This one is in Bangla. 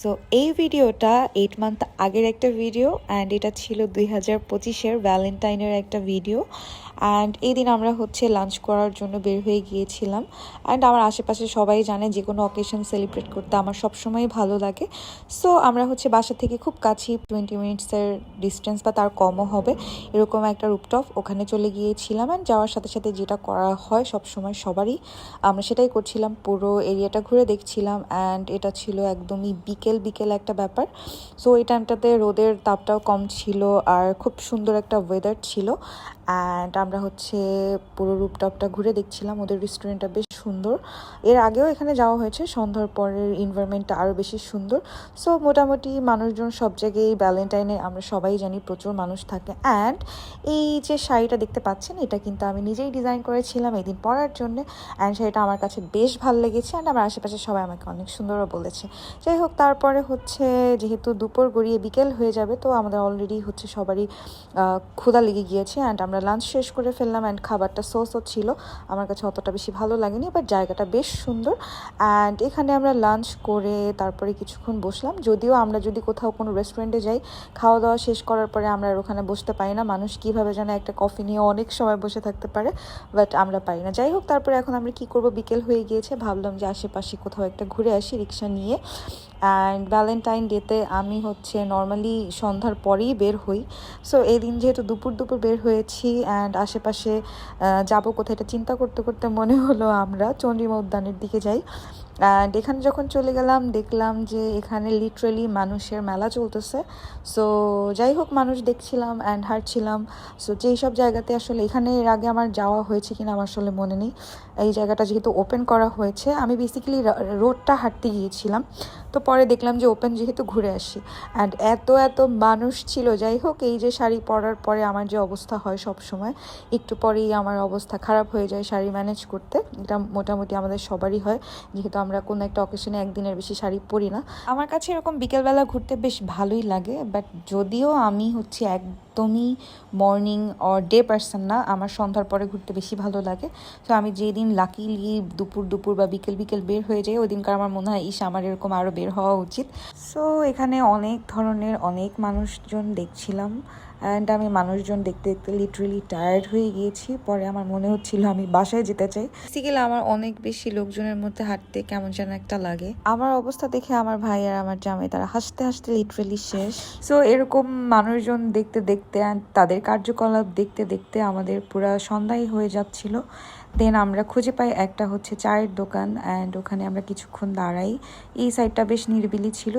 সো এই ভিডিওটা 8 মান্থ আগের একটা ভিডিও অ্যান্ড এটা ছিল 2025-এর ভ্যালেন্টাইনের একটা ভিডিও। অ্যান্ড এই দিন আমরা লাঞ্চ করার জন্য বের হয়ে গিয়েছিলাম। অ্যান্ড আমার আশেপাশে সবাই জানে যে কোনো অকেশন সেলিব্রেট করতে আমার সবসময় ভালো লাগে। সো আমরা বাসা থেকে খুব কাছেই 20 মিনিটসের ডিস্টেন্স বা তার কমও হবে এরকম একটা রুপটপ, ওখানে চলে গিয়েছিলাম। অ্যান্ড যাওয়ার সাথে সাথে যেটা করা হয় সবসময় সবারই, আমরা সেটাই করছিলাম, পুরো এরিয়াটা ঘুরে দেখছিলাম। অ্যান্ড এটা ছিল একদমই বিকেল বিকেল একটা ব্যাপার। সো এই টাইমটাতে রোদের তাপটাও কম ছিল আর খুব সুন্দর একটা ওয়েদার ছিল। অ্যান্ড আমরা পুরো রুপটপটা ঘুরে দেখছিলাম। ওদের রেস্টুরেন্টটা বেশ সুন্দর, এর আগেও এখানে যাওয়া হয়েছে। সন্ধ্যার পরের এনভায়রনমেন্টটা আরও বেশি সুন্দর। সো মোটামুটি মানুষজন সব জায়গায়, ভ্যালেন্টাইনে আমরা সবাই জানি প্রচুর মানুষ থাকে। অ্যান্ড এই যে শাড়িটা দেখতে পাচ্ছেন, এটা কিন্তু আমি নিজেই ডিজাইন করেছিলাম এদিন পরার জন্য। অ্যান্ড শাড়িটা আমার কাছে বেশ ভালো লেগেছে। অ্যান্ড আমার আশেপাশে সবাই আমাকে অনেক সুন্দরও বলেছে। যাই হোক, তারপরে যেহেতু দুপুর গড়িয়ে বিকেল হয়ে যাবে, তো আমাদের অলরেডি সবারই ক্ষুধা লেগে গিয়েছে। অ্যান্ড আমরা লাঞ্চ শেষ করে ফেললাম। অ্যান্ড খাবারটা সো ছিল, আমার কাছে অতটা বেশি ভালো লাগেনি, বাট জায়গাটা বেশ সুন্দর। অ্যান্ড এখানে আমরা লাঞ্চ করে তারপরে কিছুক্ষণ বসলাম। যদিও আমরা যদি কোথাও কোনো রেস্টুরেন্টে যাই, খাওয়া দাওয়া শেষ করার পরে আমরা আর ওখানে বসতে পারি না। মানুষ কীভাবে যেন একটা কফি নিয়ে অনেক সময় বসে থাকতে পারে, বাট আমরা পারি না। যাই হোক, তারপরে এখন আমরা কি করব, বিকেল হয়ে গিয়েছে, ভাবলাম যে আশেপাশে কোথাও একটা ঘুরে আসি রিক্সা নিয়ে। অ্যান্ড ভ্যালেন্টাইন ডেতে আমি নর্মালি সন্ধ্যার পরেই বের হই। সো এই দিন যেহেতু দুপুর বের হয়েছি, অ্যান্ড আশেপাশে যাবো কোথায় এটা চিন্তা করতে করতে মনে হলো আমরা চন্দ্রিমা উদ্যানের দিকে যাই। অ্যান্ড এখানে যখন চলে গেলাম, দেখলাম যে এখানে লিটারেলি মানুষের মেলা চলতেছে। সো যাই হোক, মানুষ দেখছিলাম অ্যান্ড হাঁটছিলাম। সো যেই সব জায়গাতে এখানে এর আগে আমার যাওয়া হয়েছে কিনা আমার মনে নেই। এই জায়গাটা যেহেতু ওপেন করা হয়েছে, আমি বেসিক্যালি রোডটা হাঁটতে গিয়েছিলাম, তো পরে দেখলাম যে ওপেন যেহেতু ঘুরে আসি। অ্যান্ড এত মানুষ ছিল। যাই হোক, এই যে শাড়ি পরার পরে আমার যে অবস্থা হয় সব সময়, একটু পরেই আমার অবস্থা খারাপ হয়ে যায় শাড়ি ম্যানেজ করতে। এটা মোটামুটি আমাদের সবারই হয়, যেহেতু আমরা কোনো একটা অকেশনে একদিনের বেশি শাড়ি পরি না। আমার কাছে এরকম বিকেলবেলা ঘুরতে বেশ ভালোই লাগে, বাট যদিও আমি একদমই মর্নিং অর ডে পারসন না, আমার সন্ধ্যার পরে ঘুরতে বেশি ভালো লাগে। তো আমি যেদিন লাকিলি দুপুর বা বিকেল বের হয়ে যাই, ওই দিনকার আমার মনে হয় আমার এরকম আরও বের হওয়া উচিত। সো এখানে অনেক ধরনের অনেক মানুষজন দেখছিলাম। অ্যান্ড আমি মানুষজন দেখতে দেখতে লিটারেলি টায়ার্ড হয়ে গিয়েছি। পরে আমার মনে হচ্ছিল আমি বাসায় যেতে চাই। বেসিক্যালি আমার অনেক বেশি লোকজনের মধ্যে হাঁটতে কেমন যেন একটা লাগে। আমার অবস্থা দেখে আমার ভাই আর আমার জামাই তারা হাসতে হাসতে লিটারেলি শেষ। সো এরকম মানুষজন দেখতে দেখতে অ্যান্ড তাদের কার্যকলাপ দেখতে দেখতে আমাদের পুরা সন্ধ্যাই হয়ে যাচ্ছিল। দেন আমরা খুঁজে পাই একটা চায়ের দোকান, অ্যান্ড ওখানে আমরা কিছুক্ষণ দাঁড়াই। এই সাইডটা বেশ নিরিবিলি ছিল।